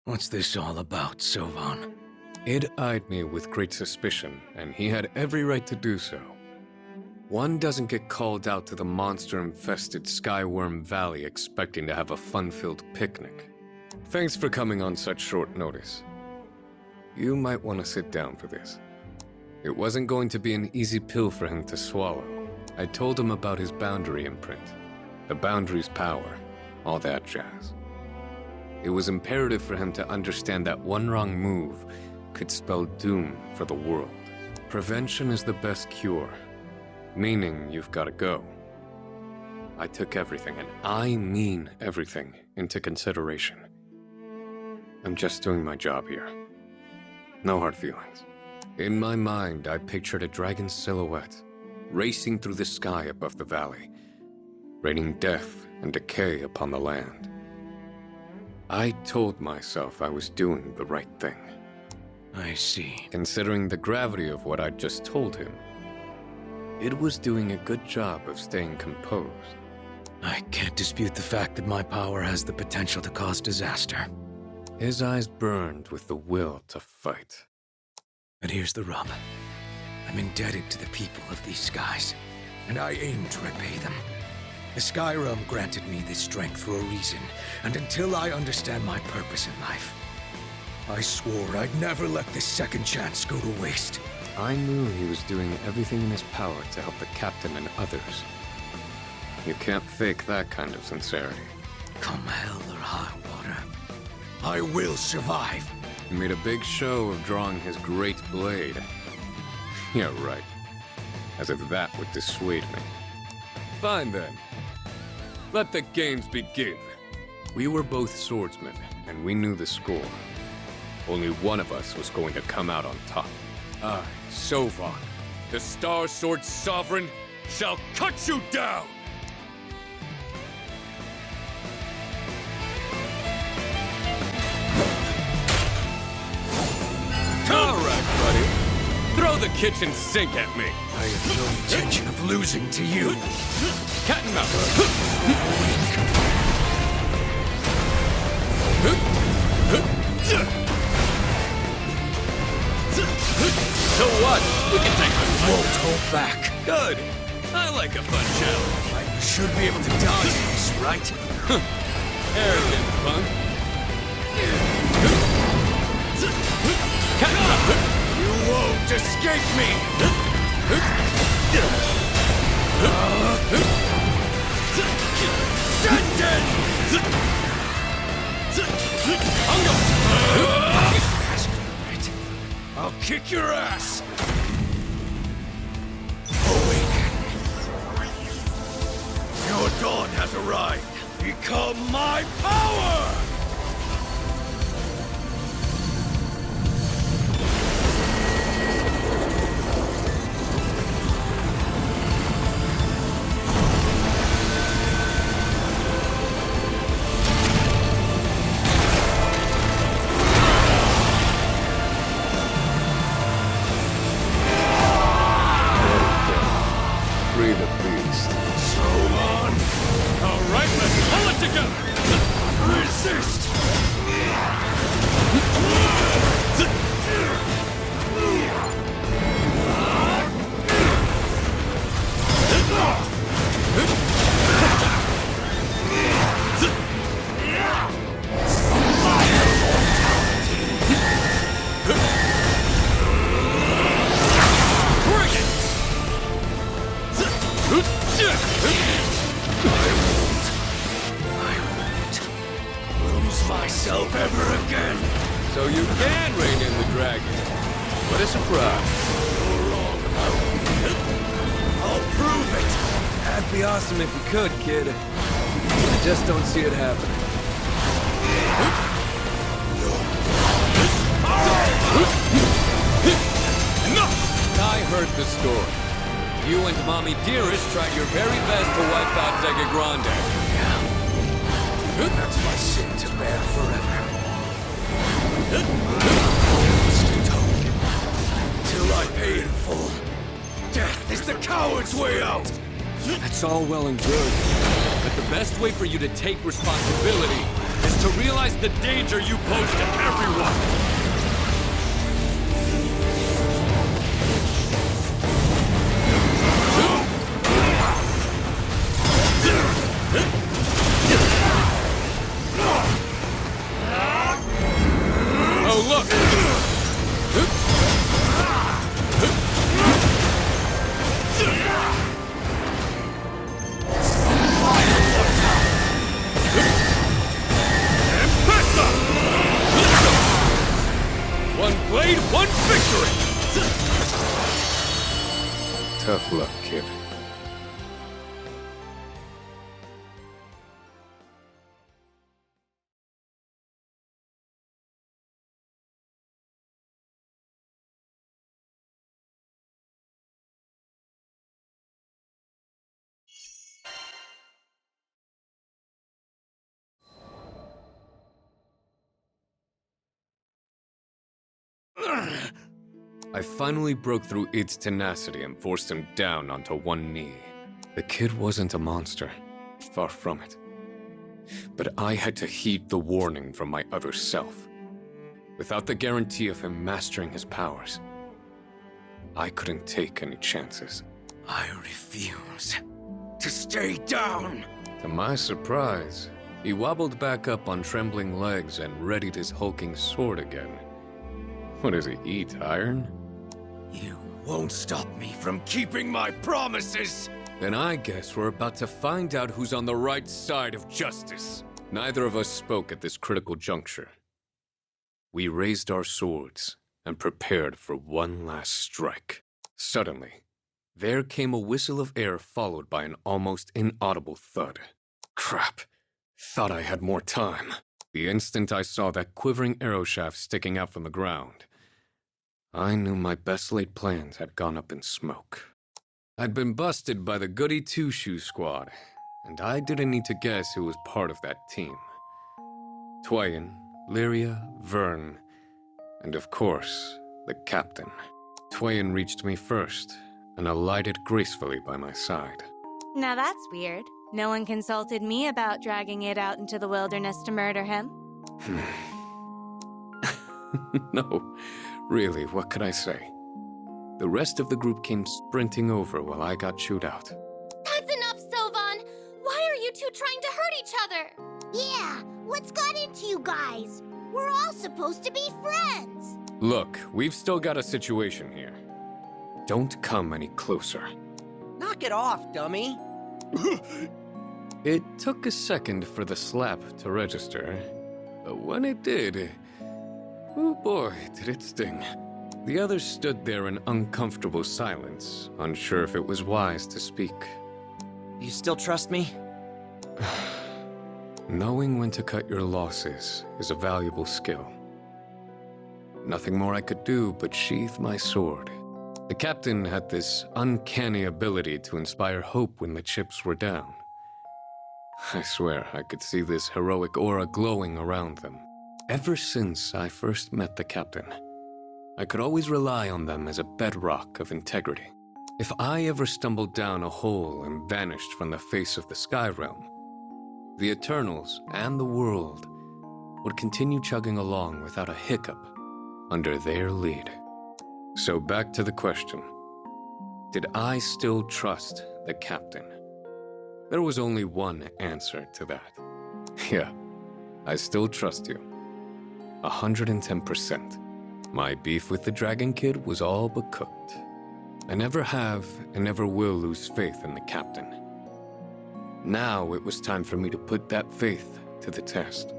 What's this all about, Sylvan? Id eyed me with great suspicion, and he had every right to do so. One doesn't get called out to the monster-infested Skyworm Valley expecting to have a fun-filled picnic. Thanks for coming on such short notice. You might want to sit down for this. It wasn't going to be an easy pill for him to swallow. I told him about his boundary imprint, the boundary's power, all that jazz. It was imperative for him to understand that one wrong move could spell doom for the world. Prevention is the best cure, meaning you've got to go. I took everything, and I mean everything, into consideration. I'm just doing my job here. No hard feelings. In my mind, I pictured a dragon's silhouette, racing through the sky above the valley, raining death and decay upon the land. I told myself I was doing the right thing. I see. Considering the gravity of what I'd just told him, it was doing a good job of staying composed. I can't dispute the fact that my power has the potential to cause disaster. His eyes burned with the will to fight. But here's the rub. I'm indebted to the people of these skies, and I aim to repay them. The Sky Realm granted me this strength for a reason, and until I understand my purpose in life, I swore I'd never let this second chance go to waste. I knew he was doing everything in his power to help the captain and others. You can't fake that kind of sincerity. Come hell or high water, I will survive. He made a big show of drawing his great blade. Yeah, right. As if that would dissuade me. Fine then. Let the games begin. We were both swordsmen, and we knew the score. Only one of us was going to come out on top. I, Sylvan, the Star Sword Sovereign, shall cut you down! All right, buddy. Throw the kitchen sink at me. I have no intention of losing to you. Cat and mouse. So what? We can take this. Won't hold back. Good. I like a fun challenge. I should be able to dodge this, right? Arrogant punk. Cat and mouse. You won't escape me! I'll kick your ass! Awaken. Your dawn has arrived. Become my power! Free the beast. So on. All right, let's pull it together. Resist! Myself ever again. So you can rein in the dragon. What a surprise. You're wrong about me. I'll prove it. That'd be awesome if you could, kid. I just don't see it happening. I heard the story. You and Mommy Dearest tried your very best to wipe out Zega Grande. Yeah. That's my sin to bear forever. Till I pay in full. Death is the coward's way out! That's all well and good. But the best way for you to take responsibility is to to realize the danger you pose to everyone. Oh, look! One blade, one victory! Tough luck, kid. I finally broke through Id's tenacity and forced him down onto one knee. The kid wasn't a monster, far from it. But I had to heed the warning from my other self. Without the guarantee of him mastering his powers, I couldn't take any chances. I refuse to stay down. To my surprise, he wobbled back up on trembling legs and readied his hulking sword again. What does he eat, iron? You won't stop me from keeping my promises! Then I guess we're about to find out who's on the right side of justice. Neither of us spoke at this critical juncture. We raised our swords and prepared for one last strike. Suddenly, there came a whistle of air followed by an almost inaudible thud. Crap. Thought I had more time. The instant I saw that quivering arrow shaft sticking out from the ground, I knew my best laid plans had gone up in smoke. I'd been busted by the Goody Two-Shoe Squad, and I didn't need to guess who was part of that team. Twain, Lyria, Vern, and of course, the captain. Twain reached me first and alighted gracefully by my side. Now that's weird. No one consulted me about dragging it out into the wilderness to murder him. No, really, what could I say? The rest of the group came sprinting over while I got chewed out. That's enough, Sylvan! Why are you two trying to hurt each other? Yeah, what's got into you guys? We're all supposed to be friends. Look, we've still got a situation here. Don't come any closer. Knock it off, dummy. It took a second for the slap to register, but when it did, oh boy, did it sting. The others stood there in uncomfortable silence, unsure if it was wise to speak. You still trust me? Knowing when to cut your losses is a valuable skill. Nothing more I could do but sheath my sword. The captain had this uncanny ability to inspire hope when the chips were down. I swear I could see this heroic aura glowing around them. Ever since I first met the captain, I could always rely on them as a bedrock of integrity. If I ever stumbled down a hole and vanished from the face of the Sky Realm, the Eternals and the world would continue chugging along without a hiccup under their lead. So back to the question. Did I still trust the captain? There was only one answer to that. Yeah, I still trust you. 110%. My beef with the Dragon Kid was all but cooked. I never have and never will lose faith in the captain. Now it was time for me to put that faith to the test.